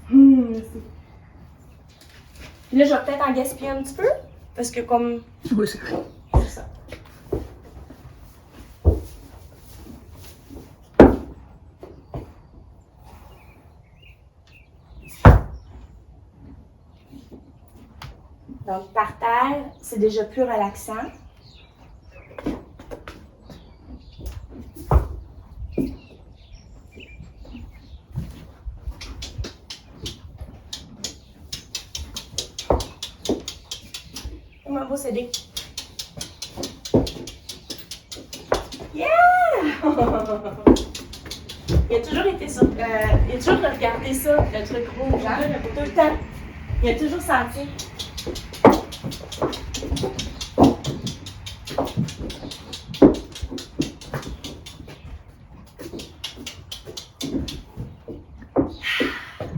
Merci. Là, je vais peut-être en gaspiller un petit peu, parce que comme... Oui, c'est vrai. C'est ça. Donc, par terre, c'est déjà plus relaxant. Comment beau CD. Yeah! Il a toujours été sur. Il a toujours regardé ça, le truc rouge, hein? Tout le temps. Il a toujours senti.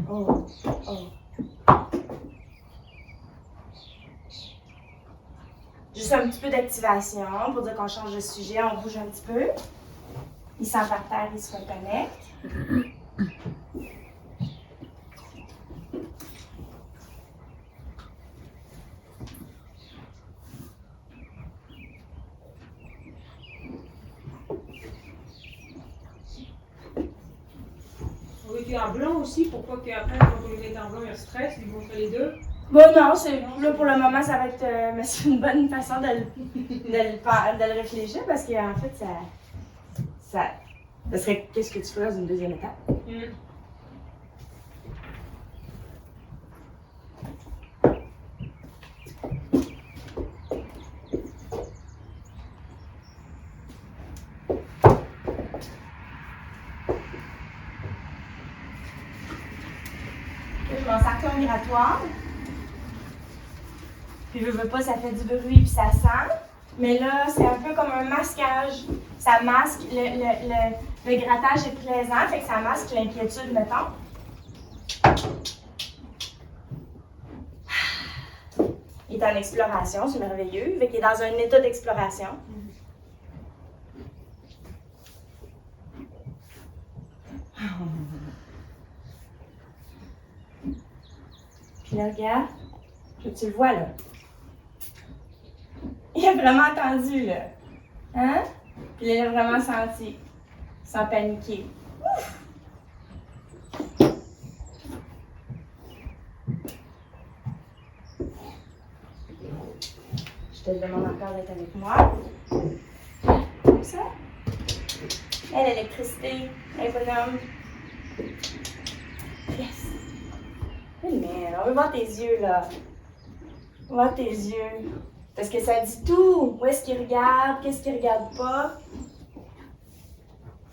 Oh, oh. Juste un petit peu d'activation pour dire qu'on change de sujet, on bouge un petit peu. Il sent par terre, il se reconnecte. On était en blanc aussi, pourquoi qu'après, quand on les met en blanc, il y a stress, ils vont faire les deux. Bon, non, c'est là pour le moment, ça va être. Mais c'est une bonne façon de le réfléchir parce qu'en fait, ça serait qu'est-ce que tu ferais dans une deuxième étape? Mon cercle migratoire. Puis veux pas, ça fait du bruit puis ça sent. Mais là, c'est un peu comme un masquage. Ça masque, le grattage est plaisant, fait que ça masque l'inquiétude, mettons. Il est en exploration, c'est merveilleux. Fait qu'il est dans un état d'exploration. Puis là, regarde. Tu le vois, là. Il a vraiment entendu, là. Hein? Puis il a vraiment senti. Sans paniquer. Ouf! Je te demande encore d'être avec moi. Comme ça. L'électricité, économe. Yes! Mais on veut voir tes yeux, là. On veut voir tes yeux. Parce que ça dit tout. Où est-ce qu'il regarde? Qu'est-ce qu'il regarde pas?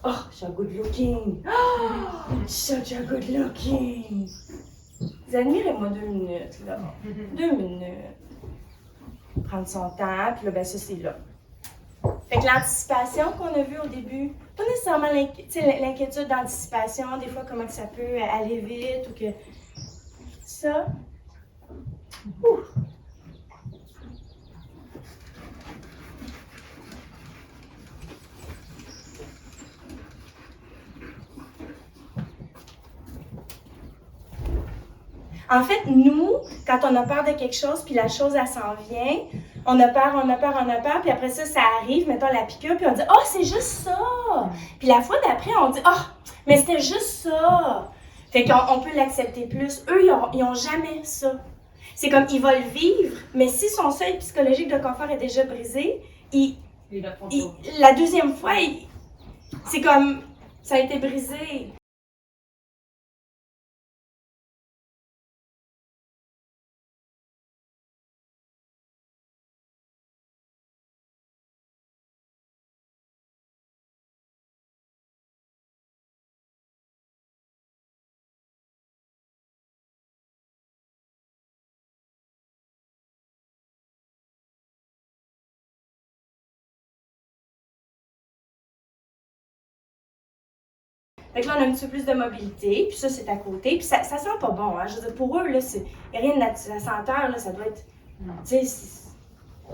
Oh, so good looking. Oh, such a good looking. Vous admirez-moi 2 minutes, là. 2 minutes. Prendre son temps, puis là, ben ça, c'est là. Fait que l'anticipation qu'on a vue au début, pas nécessairement l'inquiétude d'anticipation, des fois comment que ça peut aller vite ou que ça. Ouh. En fait, nous, quand on a peur de quelque chose, puis la chose, elle s'en vient, on a peur, puis après ça, ça arrive, mettons la piqûre, puis on dit « Oh, c'est juste ça! » Puis la fois d'après, on dit « Oh, mais c'était juste ça! » Fait qu'on peut l'accepter plus. Eux, ils ont jamais ça. C'est comme, ils vont le vivre, mais si son seuil psychologique de confort est déjà brisé, la deuxième fois, c'est comme, ça a été brisé. Fait que là, on a un petit peu plus de mobilité, puis ça, c'est à côté. Puis ça sent pas bon, hein. Je veux dire, pour eux, là, il n'y a rien de la senteur, là, ça doit être, tu sais...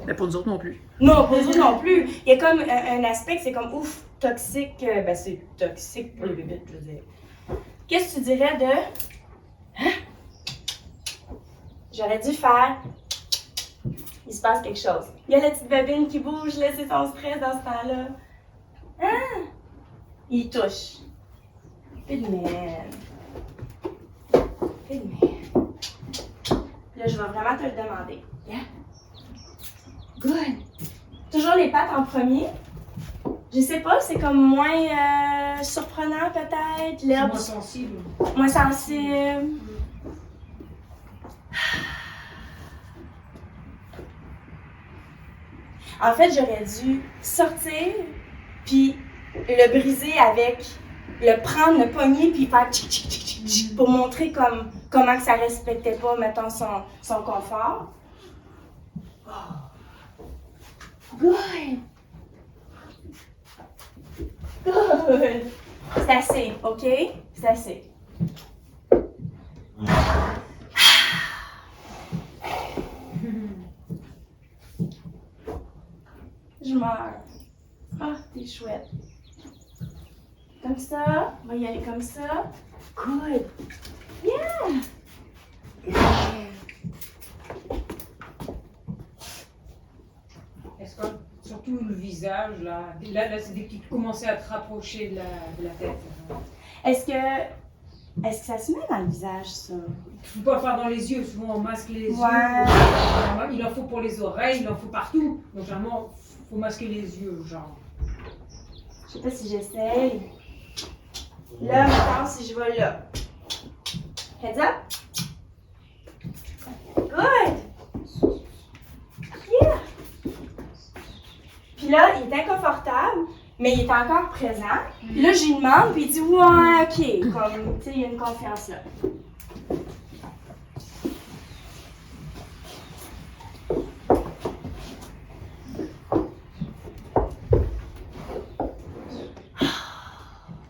Mais pour nous autres non plus. Non, pour nous autres non plus. Il y a comme un aspect que c'est comme, ouf, toxique. Ben, c'est toxique pour les bébés, je veux dire. Qu'est-ce que tu dirais de J'aurais dû faire. Il se passe quelque chose. Il y a la petite bobine qui bouge, là, c'est son stress dans ce temps-là. Ah! Il touche. Good man. Good man. Là, je vais vraiment te le demander. Yeah? Good. Toujours les pattes en premier. Je sais pas, c'est comme moins surprenant peut-être. L'herbe. Moins sensible. Moins sensible. En fait, j'aurais dû sortir, puis le briser avec, le prendre, le pogner, puis faire tchic, tchic, tchic, tchic, tchic, pour montrer comment que ça respectait pas, mettons, son confort. Oh. Good! Good! C'est assez, OK? C'est assez. Je meurs. Ah, t'es chouette. Comme ça. On va y aller comme ça. Good. Yeah! Good. Est-ce que, surtout le visage, là c'est dès que tu commençais à te rapprocher de la tête. Est-ce que ça se met dans le visage, ça? Il ne faut pas le faire dans les yeux, souvent on masque les yeux. Ouais. Il en faut pour les oreilles, il en faut partout. Donc généralement, il faut masquer les yeux, genre. Je sais pas si j'essaye. Là, maintenant, si je vais là. Heads up. Good. Yeah. Puis là, il est inconfortable, mais il est encore présent. Puis là, je lui demande, puis il dit ouais, ok. Comme, tu sais, il y a une confiance là.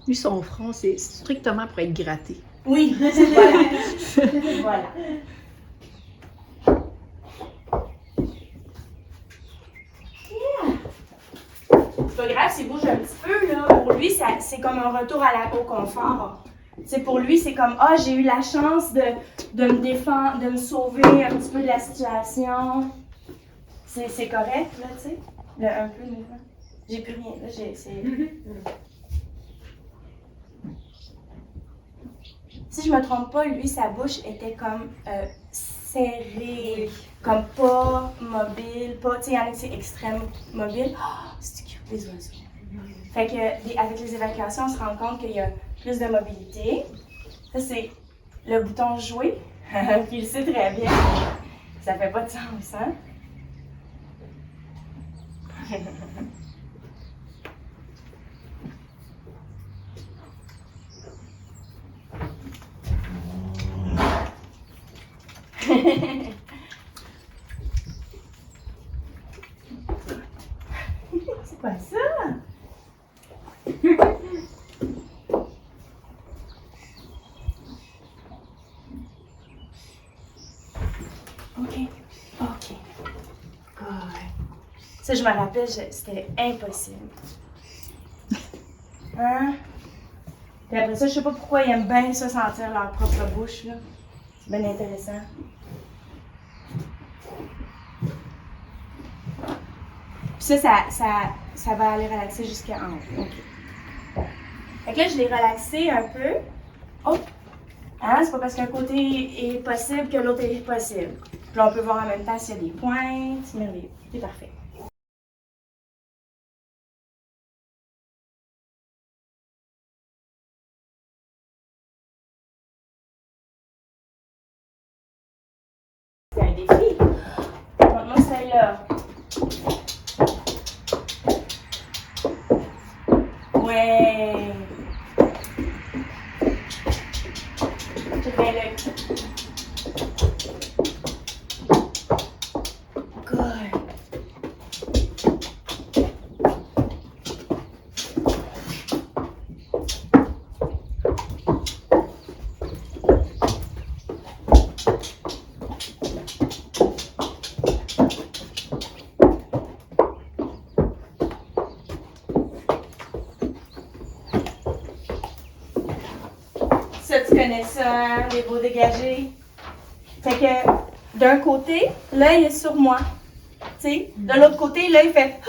Lui, son front, c'est strictement pour être gratté. Oui, voilà. Voilà. Yeah. C'est pas grave s'il bouge un petit peu, là. Pour lui, c'est comme un retour au confort. C'est pour lui, c'est comme ah, j'ai eu la chance de me défendre, de me sauver un petit peu de la situation. C'est correct, là, tu sais. Un peu de mouvement. J'ai plus rien, là. Si je me trompe pas, lui, sa bouche était comme serrée, comme pas mobile, pas, tu sais, il y en a qui c'est extrême mobile. Oh, c'est cute, les oiseaux. Fait que, avec les évacuations, on se rend compte qu'il y a plus de mobilité. Ça, c'est le bouton jouer, puis il sait très bien. Ça fait pas de sens, hein? C'est quoi ça? OK. Good. Ça, je me rappelle, c'était impossible. Hein? Puis après ça, je sais pas pourquoi ils aiment bien ça, sentir leur propre bouche, là. C'est bien intéressant. Puis ça va aller relaxer jusqu'à en haut. OK. Bon. Fait que là, je l'ai relaxé un peu. Oh! Hein? C'est pas parce qu'un côté est possible que l'autre est possible. Puis là, on peut voir en même temps s'il y a des pointes. C'est merveilleux. C'est parfait. C'est un défi. Montre-moi celle-là. Ouais. Check bien l'œil. Good. Ça, tu connais ça, hein, les beaux dégagés. Fait que d'un côté, l'œil est sur moi. Tu sais, de l'autre côté, l'œil fait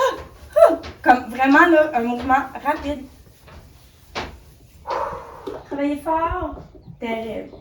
comme vraiment là, un mouvement rapide. Travaillez fort. Terrible.